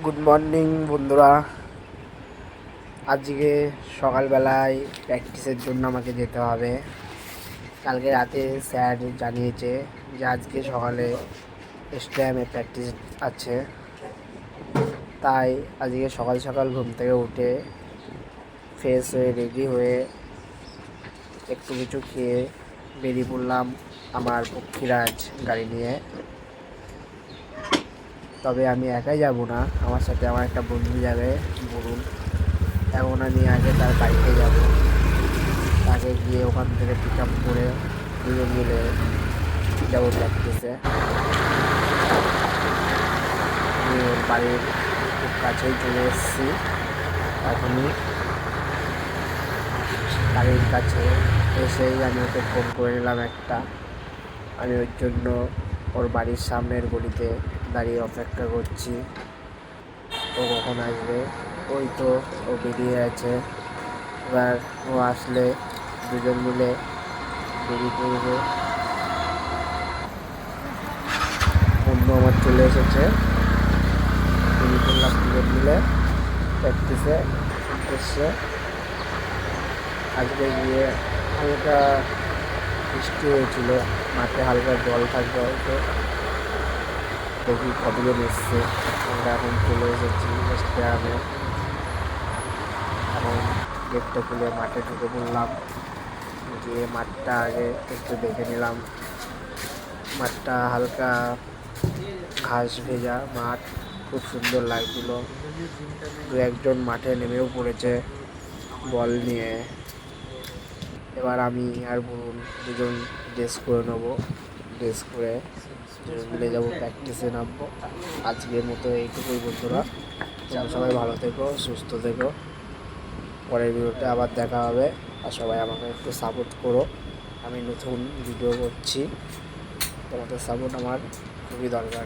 Good morning বন্ধুরা। আজকে সকালবেলায় প্র্যাকটিসের জন্য আমাকে যেতে হবে। কালকে রাতে স্যার জানিয়েছে যে আজকে সকালে স্টেডিয়ামে প্র্যাকটিস আছে, তাই আজকে সকাল সকাল ঘুম থেকে উঠে ফ্রেশ হয়ে রেডি হয়ে একটু কিছু খেয়ে বেরিয়ে পড়লাম আমার পক্ষীরাজ গাড়ি নিয়ে। তবে আমি একাই যাব না, আমার সাথে আমার একটা বন্ধু যাবে বরুণ। এখন আমি আগে তার বাড়িতে যাব, তাকে গিয়ে ওখান থেকে পিক আপ করে দুজন মিলে যাবো প্র্যাকটিসে। আমি ওর বাড়ির খুব কাছেই চলে এসেছি। এখনই বাড়ির কাছে এসেই আমি ওকে ফোন করে নিলাম একটা। আমি ওর জন্য ওর বাড়ির সামনের গলিতে দাঁড়িয়ে অপেক্ষা করছি ও কখন আসবে। ওই তো ও বেরিয়ে আছে, এবার ও আসলে দুজন মিলে বেরিয়ে পড়বে। বন্ধু আমার চলে এসেছে, বেরিয়ে পড়লাম দুজন মিলে প্র্যাকটিসে। এসছে আজকে গিয়ে হালকা বৃষ্টি হয়েছিল, মাঠে হালকা জল থাকবে হয়তো। দেখি কতজন এসছে। আমরা এখন চলে এসেছি স্টেডিয়ামে। এখন গেটটা খুলে মাঠে ঢুকে পড়লাম, গিয়ে মাঠটা আগে একটু দেখে নিলাম। মাঠটা হালকা ঘাস ভেজা মাঠ, খুব সুন্দর লাগছিল। দু একজন মাঠে নেমেও পড়েছে বল নিয়ে। এবার আমি আর বলুন দুজন ড্রেস করে নেবো, ড্রেস করে মিলে যাবো প্র্যাকটিসে নামবো। আজকের মতো এইটুকুই বন্ধুরা, তোমরা সবাই ভালো থেকো, সুস্থ থেকো। পরের ভিডিওতে আবার দেখা হবে। আর সবাই আমাকে একটু সাপোর্ট করো, আমি নতুন ভিডিও করছি, তোমাদের সাপোর্ট আমার খুবই দরকার।